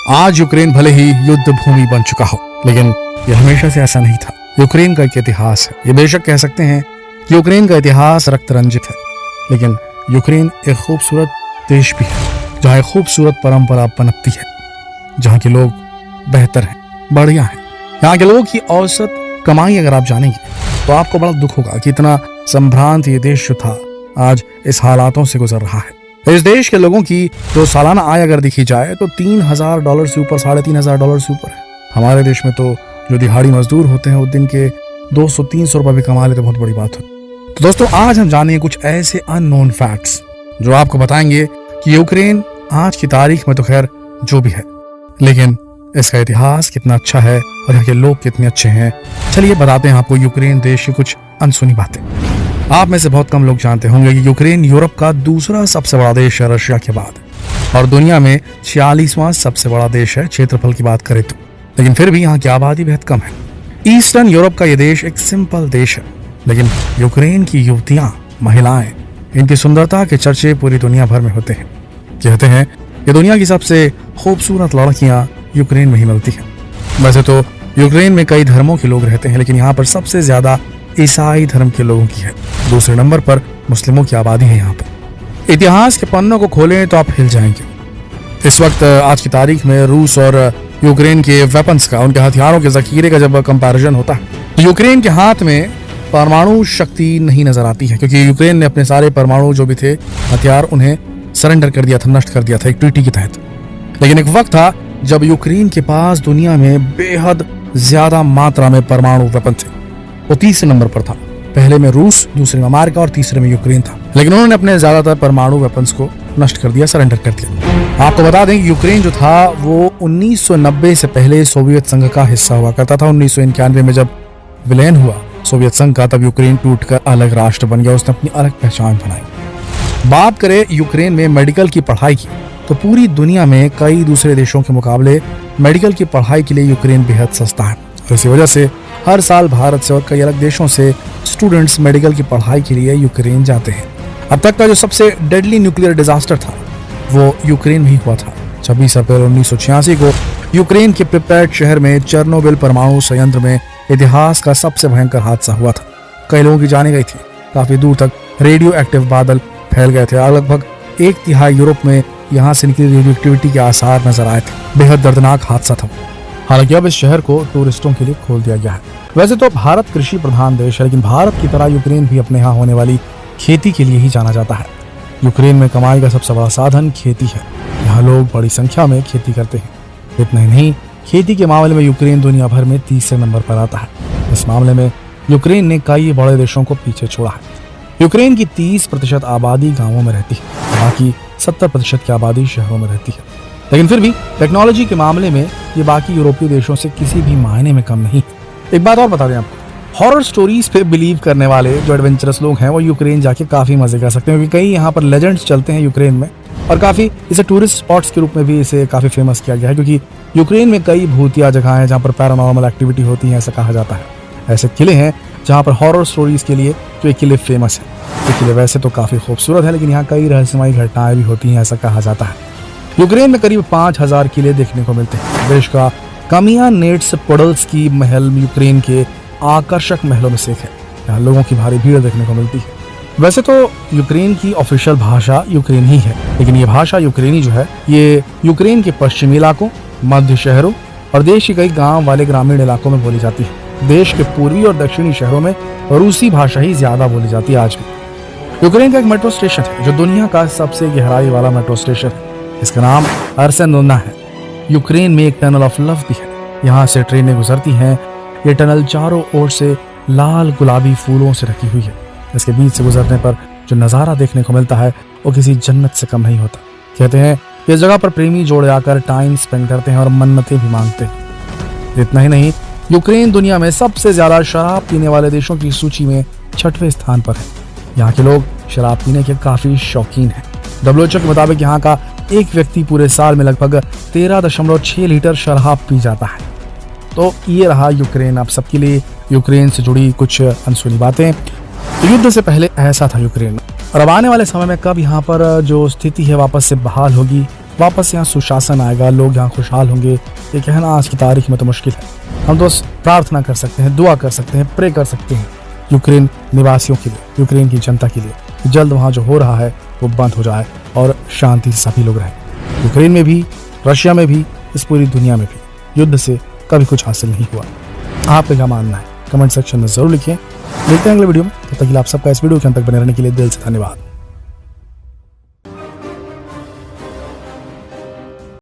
आज यूक्रेन भले ही युद्ध भूमि बन चुका हो, लेकिन यह हमेशा से ऐसा नहीं था। यूक्रेन का एक इतिहास है। ये बेशक कह सकते हैं कि यूक्रेन का इतिहास रक्त रंजित है, लेकिन यूक्रेन एक खूबसूरत देश भी है, जहाँ एक खूबसूरत परंपरा पनपती है, जहाँ के लोग बेहतर हैं, बढ़िया हैं। यहाँ के लोगों की औसत कमाई अगर आप जानेंगे तो आपको बड़ा दुख होगा कि इतना संभ्रांत ये देश जो था आज इस हालातों से गुजर रहा है। इस देश के लोगों की जो सालाना आय अगर देखी जाए तो $3,000 से ऊपर, $3,500 से ऊपर है। हमारे देश में तो जो दिहाड़ी मजदूर होते हैं वो दिन के 200-300 रुपए भी कमा लेते, बहुत बड़ी बात है। तो दोस्तों, आज हम जानेंगे कुछ ऐसे अननोन फैक्ट्स जो आपको बताएंगे कि यूक्रेन आज की तारीख में तो खैर जो भी है, लेकिन इसका इतिहास कितना अच्छा है और यहाँ के लोग कितने अच्छे हैं। चलिए बताते हैं आपको यूक्रेन देश की कुछ अनसुनी बातें। आप में से बहुत कम लोग जानते होंगे कि यूक्रेन यूरोप का दूसरा सबसे बड़ा देश है रशिया के बाद, और दुनिया में 46वां सबसे बड़ा देश है क्षेत्रफल की बात करें तो। लेकिन फिर भी यहाँ की आबादी बेहद कम है। ईस्टर्न यूरोप का ये देश एक सिंपल देश है, लेकिन यूक्रेन की युवतियां, महिलाएं, इनकी सुंदरता के चर्चे पूरी दुनिया भर में होते हैं। कहते हैं कि दुनिया की सबसे खूबसूरत लड़कियां यूक्रेन में ही मिलती हैं। वैसे तो यूक्रेन में कई धर्मों के लोग रहते हैं, लेकिन यहाँ पर सबसे ज्यादा ईसाई धर्म के लोगों की है। दूसरे नंबर पर मुस्लिमों की आबादी है यहाँ पर। इतिहास के पन्नों को खोलें तो आप हिल जाएंगे। इस वक्त आज की तारीख में रूस और यूक्रेन के वेपन्स का, उनके हथियारों के जखीरे का जब कंपैरिजन होता है तो यूक्रेन के हाथ में परमाणु शक्ति नहीं नजर आती है, क्योंकि यूक्रेन ने अपने सारे परमाणु जो भी थे हथियार उन्हें सरेंडर कर दिया था, नष्ट कर दिया था एक ट्रीटी के तहत। लेकिन एक वक्त था जब यूक्रेन के पास दुनिया में बेहद ज्यादा मात्रा में परमाणु वेपन थे। वो तीसरे नंबर पर था। पहले में रूस, दूसरे में अमेरिका और तीसरे में यूक्रेन था। लेकिन उन्होंने अपने ज्यादातर परमाणु वेपन्स को नष्ट कर दिया, सरेंडर कर दिया। आपको बता दें कि यूक्रेन जो था वो 1990 से पहले सोवियत संघ का हिस्सा हुआ करता था। 1991 में जब विलयन हुआ सोवियत संघ का, तब यूक्रेन टूटकर अलग राष्ट्र बन गया, उसने अपनी अलग पहचान बनाई। बात करें यूक्रेन में मेडिकल की पढ़ाई की तो पूरी दुनिया में कई दूसरे देशों के मुकाबले मेडिकल की पढ़ाई के लिए यूक्रेन बेहद सस्ता है। और इसी वजह से हर साल भारत से और कई अलग देशों से स्टूडेंट्स मेडिकल की पढ़ाई के लिए यूक्रेन जाते हैं। अब तक का जो सबसे डेडली न्यूक्लियर डिजास्टर था वो यूक्रेन में ही हुआ था। 26 अप्रैल 1986 को यूक्रेन के प्रिपेट शहर में चेर्नोबिल परमाणु संयंत्र में इतिहास का सबसे भयंकर हादसा हुआ था। कई लोगों की जाने गई थी। काफी दूर तक रेडियो एक्टिव बादल फैल गए थे। लगभग 1/3 यूरोप में यहाँ से निकली रेडियो एक्टिविटी के आसार नजर आए थे। बेहद दर्दनाक हादसा था। हालांकि अब इस शहर को टूरिस्टों के लिए खोल दिया गया है। वैसे तो भारत कृषि प्रधान देश है, लेकिन भारत की तरह यूक्रेन भी अपने यहाँ होने वाली खेती के लिए ही जाना जाता है। यूक्रेन में कमाई का सबसे बड़ा साधन खेती है। यहाँ लोग बड़ी संख्या में खेती करते हैं। इतना ही नहीं, खेती के मामले में यूक्रेन दुनिया भर में तीसरे नंबर पर आता है। इस मामले में यूक्रेन ने कई बड़े देशों को पीछे छोड़ा है। यूक्रेन की 30% आबादी गाँवों में रहती है, बाकी 70% की आबादी शहरों में रहती है। लेकिन फिर भी टेक्नोलॉजी के मामले में ये बाकी यूरोपीय देशों से किसी भी मायने में कम नहीं। एक बात और बता दें आपको, हॉरर स्टोरीज पे बिलीव करने वाले जो एडवेंचरस लोग हैं वो यूक्रेन जाके काफी मजे कर सकते हैं, क्योंकि कई यहाँ पर लेजेंड्स चलते हैं यूक्रेन में, और काफी इसे टूरिस्ट स्पॉट्स के रूप में भी इसे काफी फेमस किया गया है, क्योंकि यूक्रेन में कई भूतिया जगह हैं जहाँ पर पैरानॉर्मल एक्टिविटी होती है, ऐसा कहा जाता है। ऐसे किले हैं जहाँ पर हॉरर स्टोरीज के लिए जो एक किले फेमस है। ये किले वैसे तो काफी खूबसूरत है, लेकिन यहाँ कई रहस्यमयी घटनाएं भी होती हैं, ऐसा कहा जाता है। यूक्रेन में करीब 5000 किले देखने को मिलते हैं। देश का कामियानेट्स पोडल्स्की महल यूक्रेन के आकर्षक महलों में से एक है। यहाँ लोगों की भारी भीड़ देखने को मिलती है। वैसे तो यूक्रेन की ऑफिशियल भाषा यूक्रेनी है, लेकिन ये भाषा यूक्रेनी जो है ये यूक्रेन के पश्चिमी इलाकों, मध्य शहरों और देश के कई गाँव वाले ग्रामीण इलाकों में बोली जाती है। देश के पूर्वी और दक्षिणी शहरों में रूसी भाषा ही ज्यादा बोली जाती है आज भी। यूक्रेन का एक मेट्रो स्टेशन है जो दुनिया का सबसे गहराई वाला मेट्रो स्टेशन है। इसका नाम अर्सेनोना है। यूक्रेन में एक टनल ऑफ लव भी है। यहाँ से ट्रेनें गुजरती हैं। ये टनल चारों ओर से लाल गुलाबी फूलों से ढकी हुई है। इसके बीच से गुजरने पर जो नज़ारा देखने को मिलता है वो किसी जन्नत से कम नहीं होता। कहते हैं इस जगह पर प्रेमी जोड़े आकर टाइम स्पेंड करते हैं और मन्नतें भी मांगते हैं। इतना ही नहीं, यूक्रेन दुनिया में सबसे ज्यादा शराब पीने वाले देशों की सूची में 6वें स्थान पर है। यहाँ के लोग शराब पीने के काफी शौकीन हैं। WHO के मुताबिक यहाँ का एक व्यक्ति पूरे साल में लगभग 13.6 लीटर शराब पी जाता है। तो ये रहा यूक्रेन। आप सबके लिए यूक्रेन से जुड़ी कुछ अनसुनी बातें। युद्ध से पहले ऐसा था यूक्रेन में, और अब आने वाले समय में कब यहाँ पर जो स्थिति है वापस से बहाल होगी वापस यहाँ सुशासन आएगा, लोग यहाँ खुशहाल होंगे, ये कहना आज की तारीख में तो मुश्किल है। हम दोस्त प्रार्थना कर सकते हैं, दुआ कर सकते हैं, प्रे कर सकते हैं यूक्रेन निवासियों के लिए, यूक्रेन की जनता के लिए। जल्द वहाँ जो हो रहा है वो बंद हो जाए और शांति से सभी लोग रहें। यूक्रेन में भी, रशिया में भी, इस पूरी दुनिया में भी युद्ध से कभी कुछ हासिल नहीं हुआ। आपका क्या मानना है कमेंट सेक्शन में जरूर लिखिए। मिलते हैं अगले वीडियो में, तब तक के लिए आप सबका इस वीडियो के अंत तक बने रहने के लिए दिल से धन्यवाद।